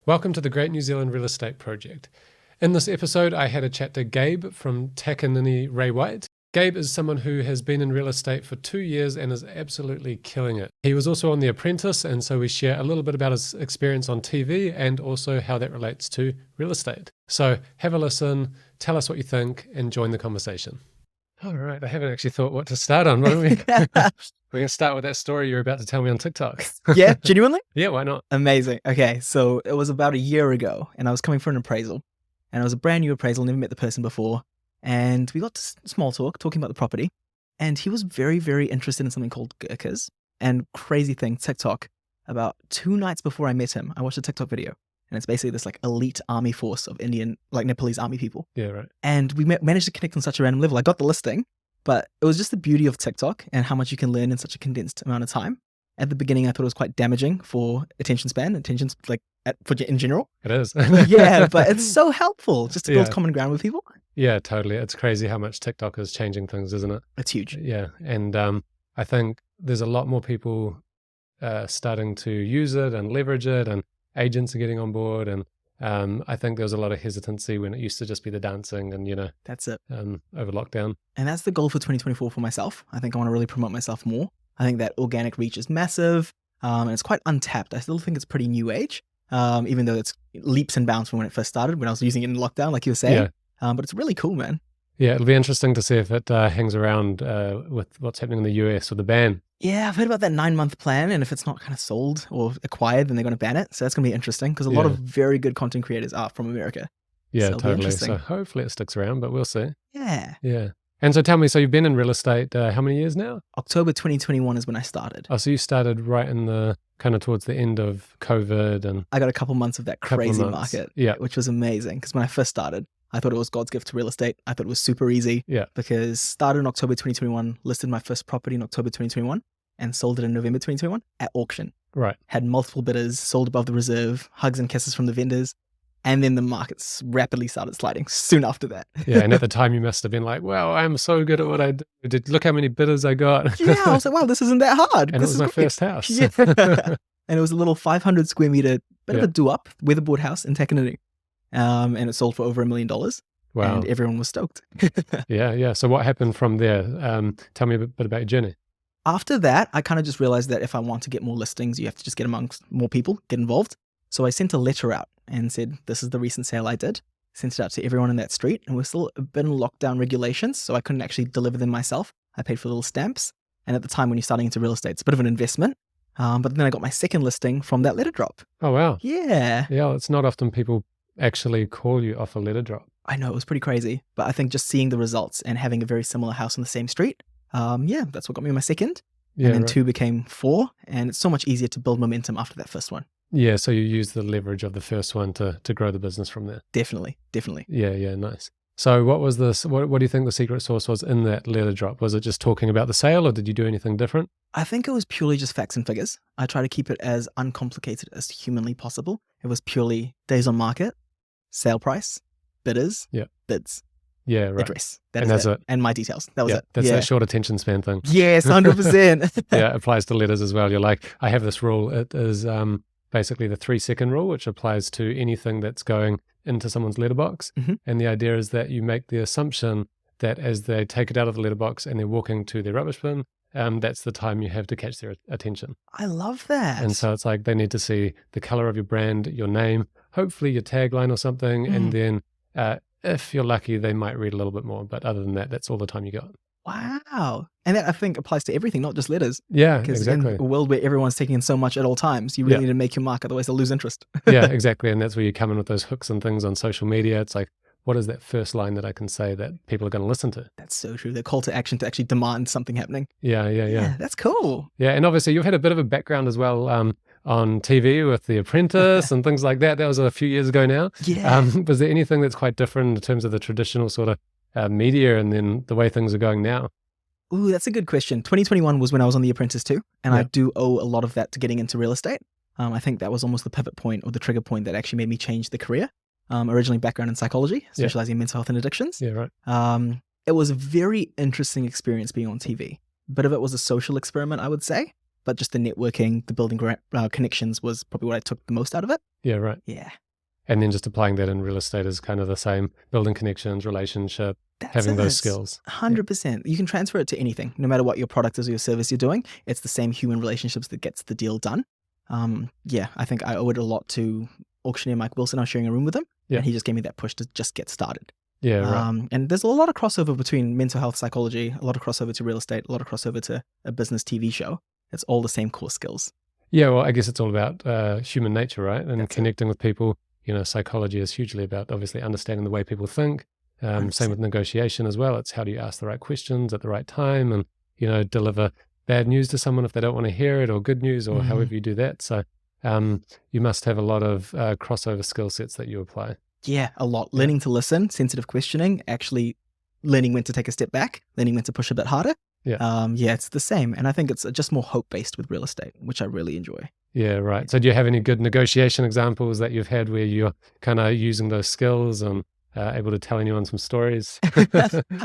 Welcome to the Great New Zealand Real Estate Project. In this episode, I had a chat to Gabe from Takanini Ray White. Gabe is someone who has been in real estate for 2 years and is absolutely killing it. He was also on The Apprentice, and so we share a little bit about his experience on TV and also how that relates to real estate. So have a listen, tell us what you think, and join the conversation. All right, I haven't actually thought what to start on. Why don't we? We're going to start with that story you're about to tell me on TikTok. Yeah, genuinely? Yeah, why not? Amazing. Okay, so it was about a year ago, and I was coming for an appraisal. And it was a brand new appraisal, never met the person before. And we got to small talk, talking about the property. And he was very, very interested in something called gurkhas. And crazy thing, TikTok, about 2 nights before I met him, I watched a TikTok video. And it's basically this like elite army force of Indian, like Nepalese army people. Yeah, right. And we managed to connect on such a random level. I got the listing, but it was just the beauty of TikTok and how much you can learn in such a condensed amount of time. At the beginning, I thought it was quite damaging for attention span, in general. It is. Yeah, but it's so helpful just to build common ground with people. Yeah, totally. It's crazy how much TikTok is changing things, isn't it? It's huge. Yeah, and I think there's a lot more people starting to use it and leverage it, and agents are getting on board, and I think there was a lot of hesitancy when it used to just be the dancing and, That's it. Over lockdown. And that's the goal for 2024 for myself. I think I want to really promote myself more. I think that organic reach is massive, and it's quite untapped. I still think it's pretty new age, even though it's leaps and bounds from when it first started, when I was using it in lockdown, like you were saying. Yeah. But it's really cool, man. Yeah, it'll be interesting to see if it hangs around with what's happening in the US with the ban. Yeah, I've heard about that 9-month plan, and if it's not kind of sold or acquired, then they're going to ban it. So that's going to be interesting because a lot of very good content creators are from America. Yeah, so totally. So hopefully it sticks around, but we'll see. Yeah. Yeah. And so tell me, so you've been in real estate how many years now? October 2021 is when I started. Oh, so you started right in the kind of towards the end of COVID, and I got a couple months of that crazy market, which was amazing because when I first started, I thought it was God's gift to real estate. I thought it was super easy because started in October 2021, listed my first property in October 2021 and sold it in November 2021 at auction. Right. Had multiple bidders, sold above the reserve, hugs and kisses from the vendors. And then the markets rapidly started sliding soon after that. Yeah, and at the time you must have been like, wow, I'm so good at what I did. Look how many bidders I got. Yeah, I was like, wow, this isn't that hard. And it was my first house. Yeah. And it was a little 500 square meter, bit of a do-up, weatherboard house in Takanini. And it sold for over $1 million. Wow. And everyone was stoked. Yeah. So what happened from there? Tell me a bit about your journey. After that, I kind of just realized that if I want to get more listings, you have to just get amongst more people, get involved. So I sent a letter out and said, this is the recent sale I did. Sent it out to everyone in that street. And we're still a bit in lockdown regulations, so I couldn't actually deliver them myself. I paid for little stamps. And at the time when you're starting into real estate, it's a bit of an investment. But then I got my second listing from that letter drop. Oh, wow. Yeah. Yeah, it's not often people actually call you off a letter drop. I know, it was pretty crazy. But I think just seeing the results and having a very similar house on the same street, that's what got me my second. Yeah, and then 2 became 4. And it's so much easier to build momentum after that first one. Yeah, so you use the leverage of the first one to grow the business from there. Definitely. Yeah, nice. So what was this? What do you think the secret sauce was in that letter drop? Was it just talking about the sale, or did you do anything different? I think it was purely just facts and figures. I try to keep it as uncomplicated as humanly possible. It was purely days on market, sale price, bidders, bids. Yeah, right. Address. That's it. And my details. That was it. That's that short attention span thing. Yes, 100%. Yeah, it applies to letters as well. You're like, I have this rule. It is basically the 3-second rule, which applies to anything that's going into someone's letterbox. Mm-hmm. And the idea is that you make the assumption that as they take it out of the letterbox and they're walking to their rubbish bin, that's the time you have to catch their attention. I love that. And so it's like they need to see the color of your brand, your name, hopefully your tagline or something. And then if you're lucky, they might read a little bit more. But other than that, that's all the time you got. Wow. And that I think applies to everything, not just letters. Yeah, exactly. In a world where everyone's taking in so much at all times, you really need to make your mark, otherwise they'll lose interest. Yeah, exactly. And that's where you come in with those hooks and things on social media. It's like, what is that first line that I can say that people are going to listen to? That's so true. The call to action to actually demand something happening. Yeah. That's cool. Yeah, and obviously you've had a bit of a background as well on TV with The Apprentice and things like that. That was a few years ago now. Yeah. Was there anything that's quite different in terms of the traditional sort of media and then the way things are going now? Ooh, that's a good question. 2021 was when I was on The Apprentice too, and I do owe a lot of that to getting into real estate. I think that was almost the pivot point or the trigger point that actually made me change the career. Originally background in psychology, specializing in mental health and addictions. Yeah, right. It was a very interesting experience being on TV. A bit of it was a social experiment, I would say, but just the networking, the building connections was probably what I took the most out of it. Yeah, right. Yeah. And then just applying that in real estate is kind of the same, building connections, relationship, That's having those it. skills. 100%. You can transfer it to anything, no matter what your product is or your service you're doing. It's the same human relationships that gets the deal done. Yeah, I think I owe it a lot to auctioneer Mike Wilson. I was sharing a room with him, Yeah. and he just gave me that push to just get started. Yeah, right. And there's a lot of crossover between mental health psychology, a lot of crossover to real estate, a lot of crossover to a business TV show. It's all the same core skills. Yeah, well, I guess it's all about human nature, right? And That's it. connecting with people. Psychology is hugely about obviously understanding the way people think. Same 100%. with negotiation as well. It's how do you ask the right questions at the right time and, deliver bad news to someone if they don't want to hear it, or good news, or however you do that. So you must have a lot of crossover skill sets that you apply. Yeah, a lot. Learning to listen, sensitive questioning, actually learning when to take a step back, learning when to push a bit harder. Yeah. Yeah, it's the same. And I think it's just more hope-based with real estate, which I really enjoy. Yeah, right. So do you have any good negotiation examples that you've had where you're kind of using those skills and able to tell anyone some stories?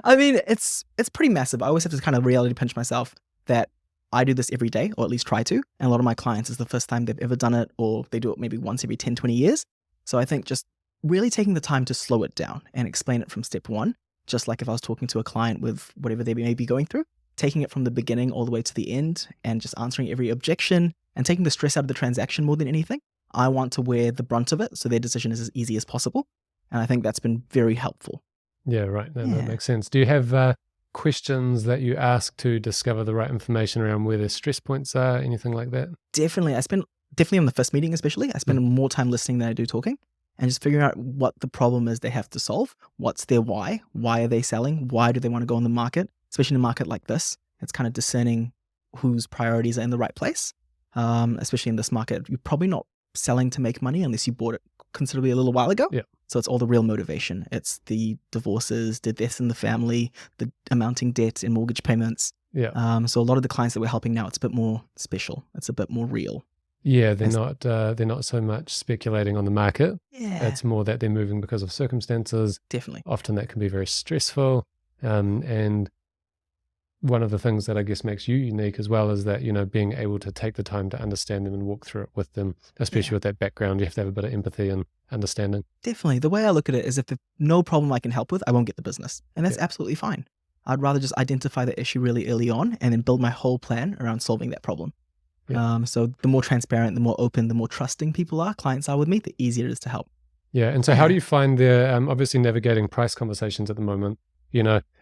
I mean, it's pretty massive. I always have to kind of reality pinch myself that I do this every day, or at least try to. And a lot of my clients is the first time they've ever done it, or they do it maybe once every 10, 20 years. So I think just really taking the time to slow it down and explain it from step one, just like if I was talking to a client with whatever they may be going through, taking it from the beginning all the way to the end and just answering every objection and taking the stress out of the transaction more than anything. I want to wear the brunt of it so their decision is as easy as possible. And I think that's been very helpful. Yeah, right. No, that makes sense. Do you have questions that you ask to discover the right information around where their stress points are, anything like that? Definitely. Definitely on the first meeting especially, I spend more time listening than I do talking, and just figuring out what the problem is they have to solve. What's their why? Why are they selling? Why do they want to go on the market? Especially in a market like this, it's kind of discerning whose priorities are in the right place. Especially in this market, you're probably not selling to make money unless you bought it considerably a little while ago. Yeah. So it's all the real motivation. It's the divorces, the deaths in the family, the amounting debt and mortgage payments. Yeah. So a lot of the clients that we're helping now, it's a bit more special. It's a bit more real. Yeah, they're not so much speculating on the market. Yeah. It's more that they're moving because of circumstances. Definitely. Often that can be very stressful. And one of the things that I guess makes you unique as well is that, being able to take the time to understand them and walk through it with them, especially with that background. You have to have a bit of empathy and understanding. Definitely. The way I look at it is if there's no problem I can help with, I won't get the business. And that's absolutely fine. I'd rather just identify the issue really early on and then build my whole plan around solving that problem. Yeah. So the more transparent, the more open, the more trusting clients are with me, the easier it is to help. Yeah. And so how do you find they're obviously navigating price conversations at the moment?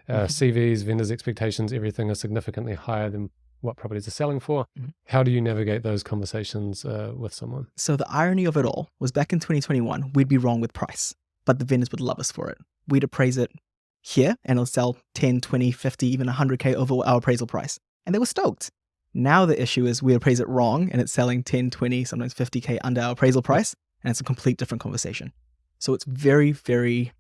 CVs, vendors' expectations, everything is significantly higher than what properties are selling for. How do you navigate those conversations with someone? So the irony of it all was back in 2021, we'd be wrong with price, but the vendors would love us for it. We'd appraise it here and it'll sell 10, 20, 50, even 100K over our appraisal price. And they were stoked. Now the issue is we appraise it wrong and it's selling 10, 20, sometimes 50K under our appraisal price. And it's a complete different conversation. So it's very, very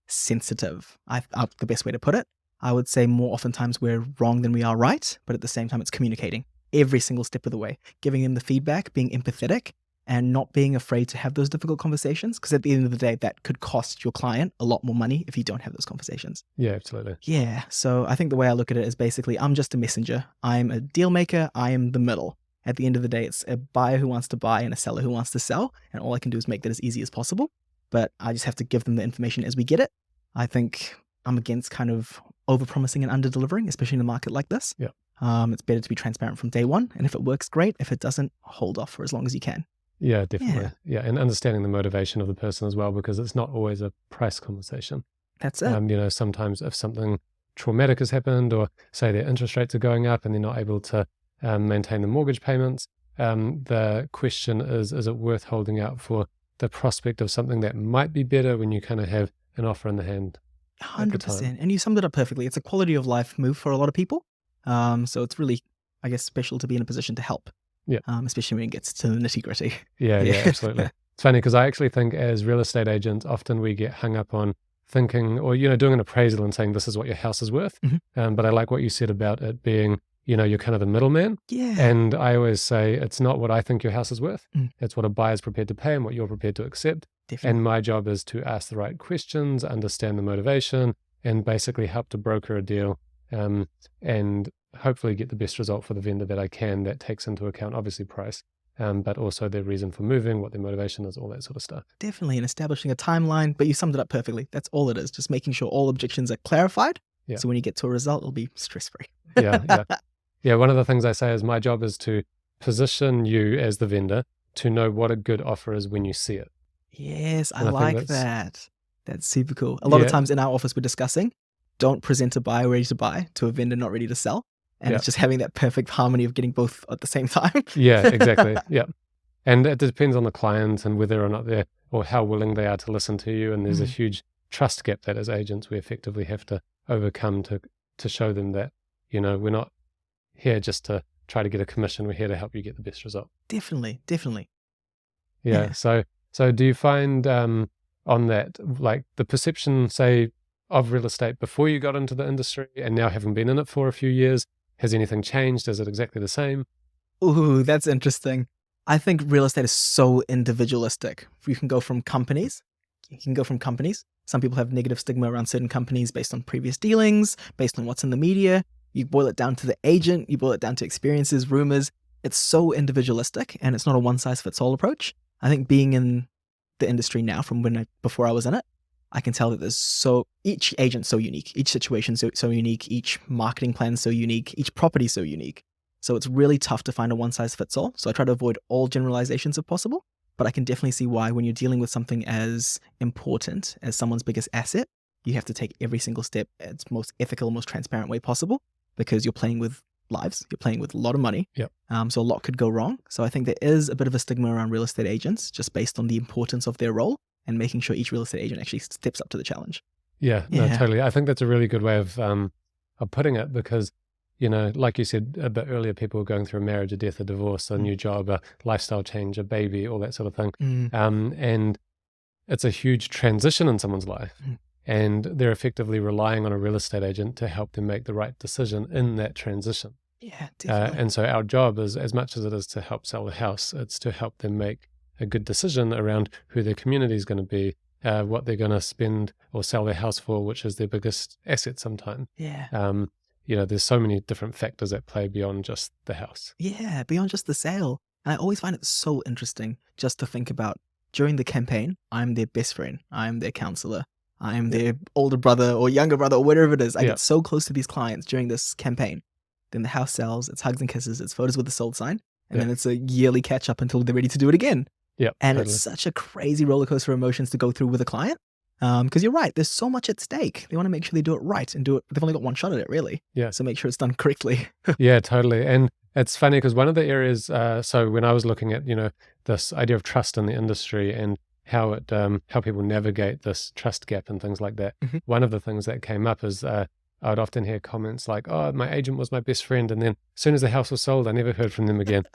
sensitive. The best way to put it. I would say more oftentimes we're wrong than we are right, but at the same time it's communicating every single step of the way, giving them the feedback, being empathetic, and not being afraid to have those difficult conversations, because at the end of the day, that could cost your client a lot more money if you don't have those conversations. Yeah, absolutely. Yeah, so I think the way I look at it is basically I'm just a messenger. I'm a deal maker. I am the middle. At the end of the day, it's a buyer who wants to buy and a seller who wants to sell, and all I can do is make that as easy as possible. But I just have to give them the information as we get it. I think I'm against kind of over-promising and under-delivering, especially in a market like this. Yeah. It's better to be transparent from day one. And if it works, great. If it doesn't, hold off for as long as you can. Yeah, definitely. Yeah. And understanding the motivation of the person as well, because it's not always a price conversation. That's it. Sometimes if something traumatic has happened, or say their interest rates are going up and they're not able to maintain the mortgage payments, the question is it worth holding out for the prospect of something that might be better when you kind of have an offer in the hand? 100%. And you summed it up perfectly. It's a quality of life move for a lot of people. So it's really, I guess, special to be in a position to help. Yeah. Especially when it gets to the nitty gritty. Yeah, absolutely. It's funny because I actually think as real estate agents, often we get hung up on thinking or, doing an appraisal and saying this is what your house is worth. But I like what you said about it being, you're kind of the middleman. Yeah. And I always say it's not what I think your house is worth. It's what a buyer's prepared to pay and what you're prepared to accept. Definitely. And my job is to ask the right questions, understand the motivation, and basically help to broker a deal and hopefully get the best result for the vendor that I can that takes into account, obviously, price. but also their reason for moving, what their motivation is, all that sort of stuff. Definitely, and establishing a timeline, but you summed it up perfectly. That's all it is, just making sure all objections are clarified. Yeah. So when you get to a result, it'll be stress-free. Yeah, one of the things I say is my job is to position you as the vendor to know what a good offer is when you see it. Yes, I And I think like that. That's super cool. A lot of times in our office, we're discussing, don't present a buyer ready to buy to a vendor not ready to sell. And it's just having that perfect harmony of getting both at the same time. Yeah, exactly. Yeah. And it depends on the client and whether or not they're, or how willing they are to listen to you. And there's a huge trust gap that as agents, we effectively have to overcome to show them that, you know, we're not here just to try to get a commission. We're here to help you get the best result. Definitely. Yeah. So do you find on that, like the perception, say, of real estate before you got into the industry and now having been in it for a few years, has anything changed? Is it exactly the same? Ooh, that's interesting. I think real estate is so individualistic. You can go from companies. Some people have negative stigma around certain companies based on previous dealings, based on what's in the media. You boil it down to the agent, you boil it down to experiences, rumors. It's so individualistic, and it's not a one-size-fits-all approach. I think being in the industry now from before I was in it, I can tell that each agent's so unique, each situation's so unique, each marketing plan's so unique, each property's so unique. So it's really tough to find a one-size-fits-all. So I try to avoid all generalizations if possible, but I can definitely see why when you're dealing with something as important as someone's biggest asset, you have to take every single step its most ethical, most transparent way possible, because you're playing with lives, you're playing with a lot of money. Yep. So a lot could go wrong. So I think there is a bit of a stigma around real estate agents just based on the importance of their role and making sure each real estate agent actually steps up to the challenge. Yeah, no, totally. I think that's a really good way of putting it, because, you know, like you said a bit earlier, people are going through a marriage, a death, a divorce, a new job, a lifestyle change, a baby, all that sort of thing. And it's a huge transition in someone's life. And they're effectively relying on a real estate agent to help them make the right decision in that transition. Yeah, definitely. And so our job is, as much as it is to help sell the house, it's to help them make a good decision around who their community is going to be, what they're going to spend or sell their house for, which is their biggest asset sometimes. Yeah. You know, there's so many different factors at play beyond just the house. Yeah, beyond just the sale. And I always find it so interesting just to think about during the campaign, I'm their best friend, I'm their counselor, I'm their older brother or younger brother or whatever it is. I get so close to these clients during this campaign. Then the house sells, it's hugs and kisses, it's photos with the sold sign, and then it's a yearly catch up until they're ready to do it again. Yeah, and it's such a crazy roller coaster of emotions to go through with a client. Because you're right, there's so much at stake. They want to make sure they do it right and do it. They've only got one shot at it, really. Yeah. So make sure it's done correctly. Yeah, totally. And it's funny because one of the areas, so when I was looking at, you know, this idea of trust in the industry and how it, how people navigate this trust gap and things like that, one of the things that came up is I would often hear comments like, "Oh, my agent was my best friend, and then as soon as the house was sold, I never heard from them again."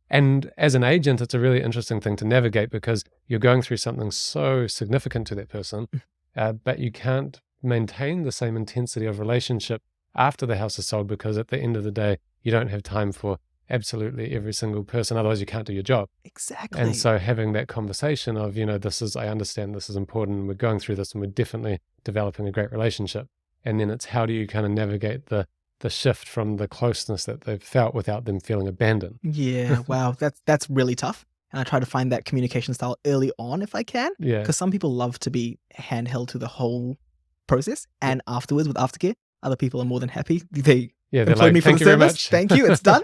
And as an agent, it's a really interesting thing to navigate because you're going through something so significant to that person, but you can't maintain the same intensity of relationship after the house is sold, because at the end of the day, you don't have time for absolutely every single person. Otherwise, you can't do your job. Exactly. And so having that conversation of, you know, I understand this is important. We're going through this and we're definitely developing a great relationship. And then it's how do you kind of navigate the shift from the closeness that they've felt without them feeling abandoned. Yeah, wow, that's really tough. And I try to find that communication style early on if I can. Yeah. Because some people love to be handheld to the whole process. And afterwards with aftercare, other people are more than happy. They're like, me for thank the you very service. much. Thank you, it's done.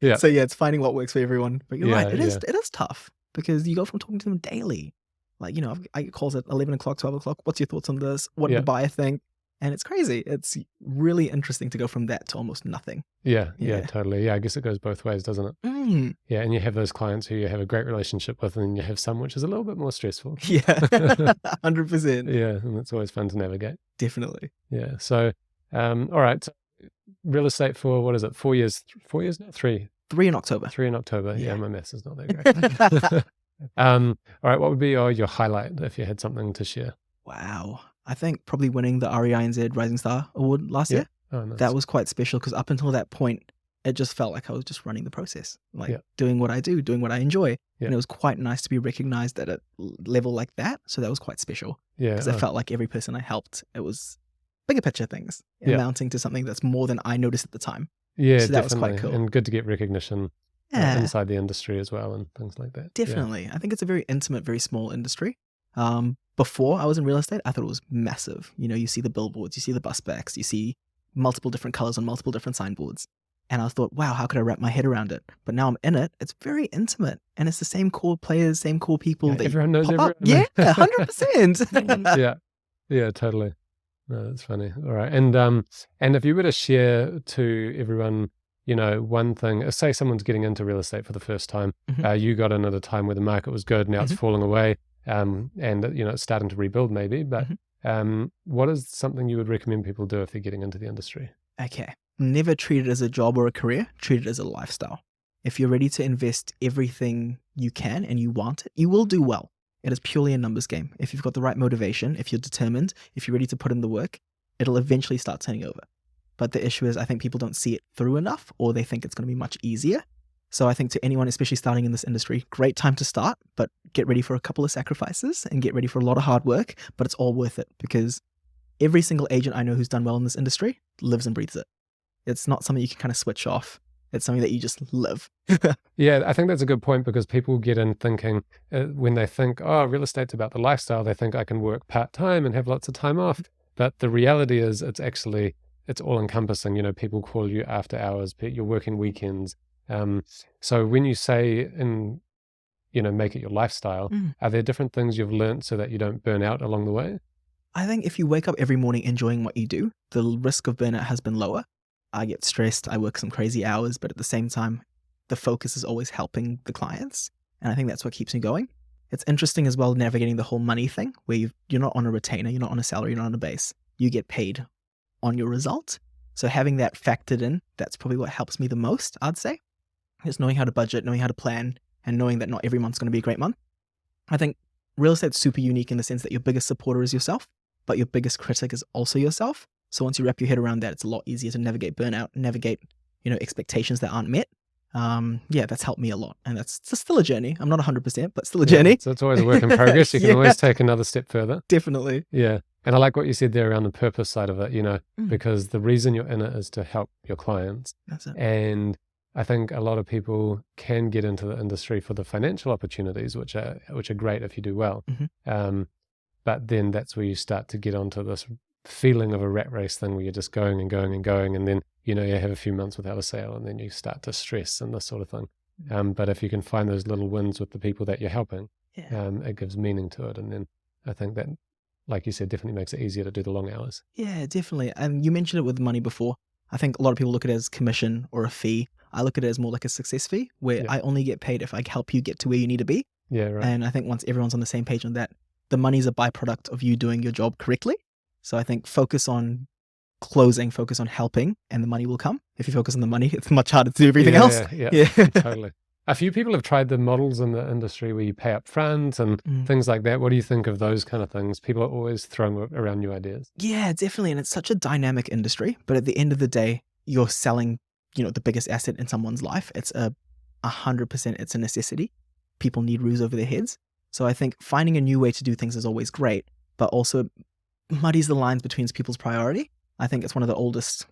Yeah. So yeah, it's finding what works for everyone. But you're right, it is tough because you go from talking to them daily. Like, you know, I get calls at 11 o'clock, 12 o'clock. What's your thoughts on this? What did the buyer think? And it's crazy. It's really interesting to go from that to almost nothing. Yeah, totally. Yeah, I guess it goes both ways, doesn't it? Yeah, and you have those clients who you have a great relationship with, and then you have some which is a little bit more stressful. Yeah, 100%. Yeah, and it's always fun to navigate. Definitely. Yeah, so, all right. So real estate for, what is it, 4 years? 4 years now? 3? 3 in October. 3 in October. Yeah, my maths is not that great. All right, what would be your highlight if you had something to share? Wow. I think probably winning the GNZREP Rising Star Award last year. Oh, nice. That was quite special because up until that point, it just felt like I was just running the process, like doing what I do, doing what I enjoy. And it was quite nice to be recognized at a level like that. So that was quite special. Yeah. Because I felt like every person I helped, it was bigger picture things amounting to something that's more than I noticed at the time. Yeah, so that definitely. was quite cool. And good to get recognition Yeah. inside the industry as well and things like that. Definitely. I think it's a very intimate, very small industry. Before I was in real estate, I thought it was massive. You see the billboards, you see the bus backs, you see multiple different colors on multiple different signboards. And I thought, wow, how could I wrap my head around it? But now I'm in it. It's very intimate. And it's the same core players, same core people. Yeah, everyone knows pop everyone. up. Yeah, 100%. Yeah, totally. No, that's funny. All right. And if you were to share to everyone, one thing, say someone's getting into real estate for the first time, you got in at a time where the market was good, now it's falling away, and it's starting to rebuild maybe, but what is something you would recommend people do if they're getting into the industry? Okay. Never treat it as a job or a career. Treat it as a lifestyle. If you're ready to invest everything you can and you want it, you will do well. It is purely a numbers game. If you've got the right motivation, if you're determined, if you're ready to put in the work, it'll eventually start turning over. But the issue is I think people don't see it through enough, or they think it's going to be much easier. So I think to anyone, especially starting in this industry, great time to start, but get ready for a couple of sacrifices and get ready for a lot of hard work, but it's all worth it because every single agent I know who's done well in this industry lives and breathes it. It's not something you can kind of switch off. It's something that you just live. Yeah, I think that's a good point because people get in thinking, when they think, oh, real estate's about the lifestyle, they think I can work part-time and have lots of time off. But the reality is it's all-encompassing. People call you after hours, you're working weekends. So when you say, make it your lifestyle, are there different things you've learned so that you don't burn out along the way? I think if you wake up every morning enjoying what you do, the risk of burnout has been lower. I get stressed, I work some crazy hours, but at the same time, the focus is always helping the clients. And I think that's what keeps me going. It's interesting as well navigating the whole money thing where you're not on a retainer, you're not on a salary, you're not on a base. You get paid on your result. So having that factored in, that's probably what helps me the most, I'd say. Just knowing how to budget, knowing how to plan, and knowing that not every month's going to be a great month. I think real estate's super unique in the sense that your biggest supporter is yourself, but your biggest critic is also yourself. So once you wrap your head around that, it's a lot easier to navigate burnout, navigate, expectations that aren't met. That's helped me a lot. And it's still a journey. I'm not 100%, but still a journey. So it's always a work in progress. You can always take another step further. Definitely. Yeah. And I like what you said there around the purpose side of it, because the reason you're in it is to help your clients. That's it. And I think a lot of people can get into the industry for the financial opportunities, which are great if you do well. But then that's where you start to get onto this feeling of a rat race thing where you're just going and going and going, and then you have a few months without a sale, and then you start to stress and this sort of thing. But if you can find those little wins with the people that you're helping, it gives meaning to it. And then I think that, like you said, definitely makes it easier to do the long hours. Yeah, definitely. And you mentioned it with money before. I think a lot of people look at it as commission or a fee. I look at it as more like a success fee where I only get paid if I help you get to where you need to be. Yeah, right. And I think once everyone's on the same page on that, the money's a byproduct of you doing your job correctly. So I think focus on closing, focus on helping, and the money will come. If you focus on the money, it's much harder to do everything else. Yeah, totally. A few people have tried the models in the industry where you pay up front and things like that. What do you think of those kind of things? People are always throwing around new ideas. Yeah, definitely. And it's such a dynamic industry. But at the end of the day, you're selling, the biggest asset in someone's life. It's 100%, it's a necessity. People need roofs over their heads. So I think finding a new way to do things is always great, but also muddies the lines between people's priority. I think it's one of the oldest,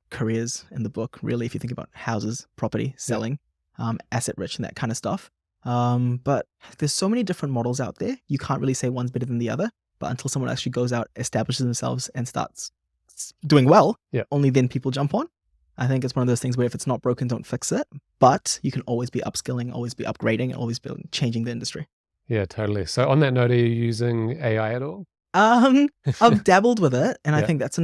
careers in the book, really, if you think about houses, property, selling, asset rich and that kind of stuff. But there's so many different models out there. You can't really say one's better than the other, but until someone actually goes out, establishes themselves and starts doing well, only then people jump on. I think it's one of those things where if it's not broken, don't fix it. But you can always be upskilling, always be upgrading, always be changing the industry. Yeah, totally. So on that note, are you using AI at all? I've dabbled with it. And I think that's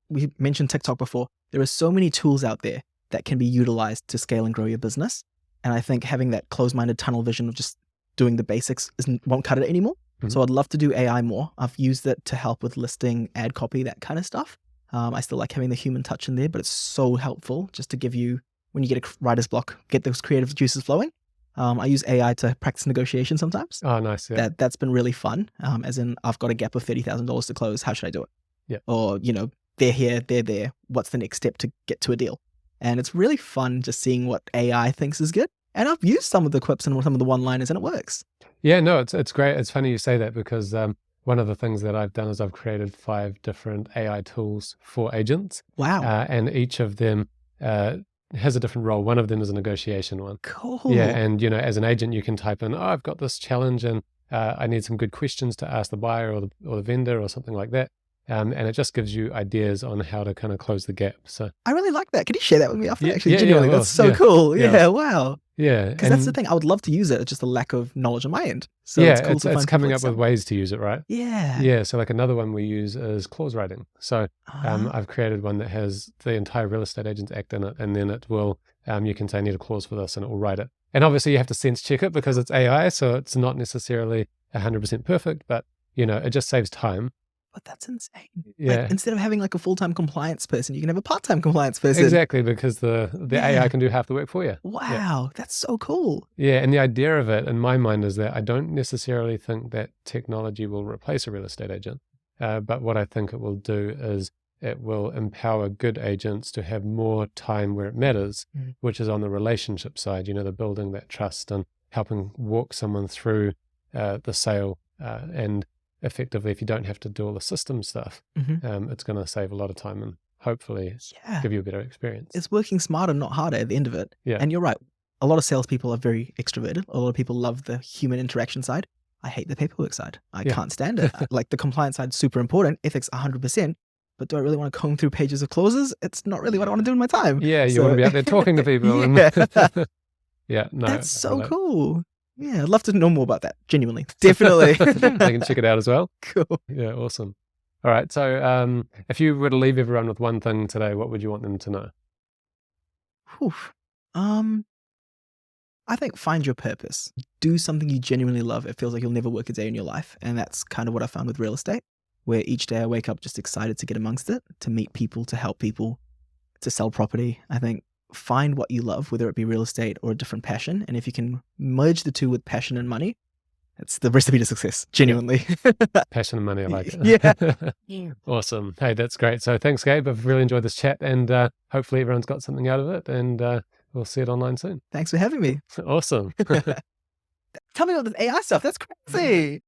we mentioned TikTok before. There are so many tools out there that can be utilized to scale and grow your business. And I think having that closed-minded tunnel vision of just doing the basics won't cut it anymore. So I'd love to do AI more. I've used it to help with listing, ad copy, that kind of stuff. I still like having the human touch in there, but it's so helpful just to give you, when you get a writer's block, get those creative juices flowing. I use AI to practice negotiation sometimes. Oh, nice. Yeah. That's been really fun. As in, I've got a gap of $30,000 to close. How should I do it? Yeah. Or, they're here, they're there. What's the next step to get to a deal? And it's really fun just seeing what AI thinks is good. And I've used some of the quips and some of the one-liners and it works. Yeah, no, it's great. It's funny you say that because one of the things that I've done is I've created 5 different AI tools for agents. Wow. And each of them has a different role. One of them is a negotiation one. Cool. Yeah, and as an agent, you can type in, I've got this challenge and I need some good questions to ask the buyer or the vendor or something like that. And it just gives you ideas on how to kind of close the gap. So I really like that. Can you share that with me after? Yeah, Actually, yeah, genuinely, I will. that's so Yeah. cool. Yeah. Yeah, wow. yeah, Because that's the thing. I would love to use it. It's just a lack of knowledge on my end. So yeah, it's cool to find it's people coming like up with yourself. ways to use it, right? Yeah. Yeah, so like another one we use is clause writing. So Ah, I've created one that has the entire Real Estate Agents Act in it, and then it will, you can say, I need a clause for this, and it will write it. And obviously you have to sense check it because it's AI, so it's not necessarily 100% perfect, but it just saves time. but that's insane. Yeah, Like, instead of having like a full-time compliance person, you can have a part-time compliance person. exactly, because the Yeah. AI can do half the work for you. Wow, that's so cool. Yeah, and the idea of it in my mind is that I don't necessarily think that technology will replace a real estate agent, but what I think it will do is it will empower good agents to have more time where it matters, Mm. which is on the relationship side, the building that trust and helping walk someone through the sale. And effectively, if you don't have to do all the system stuff, it's going to save a lot of time and hopefully Yeah. give you a better experience. It's working smarter, not harder at the end of it. Yeah. And you're right. A lot of salespeople are very extroverted. A lot of people love the human interaction side. I hate the paperwork side. I Yeah. can't stand it. Like the compliance side, super important. Ethics, 100%. But do I really want to comb through pages of clauses? It's not really what I want to do in my time. Yeah, you want to be out there talking to people. And Yeah. yeah, no, That's I so relate. cool. Yeah, I'd love to know more about that. Genuinely. Definitely. They can check it out as well. Cool. Yeah, awesome. All right, so if you were to leave everyone with one thing today, what would you want them to know? Whew. I think find your purpose. Do something you genuinely love. It feels like you'll never work a day in your life. And that's kind of what I found with real estate, where each day I wake up just excited to get amongst it, to meet people, to help people, to sell property. I think find what you love, whether it be real estate or a different passion. And if you can merge the two with passion and money, it's the recipe to success, genuinely. Passion and money, I like it. Yeah. Awesome. Hey, that's great. So thanks, Gabe. I've really enjoyed this chat, and hopefully everyone's got something out of it, and we'll see it online soon. Thanks for having me. Awesome. Tell me about this AI stuff. That's crazy.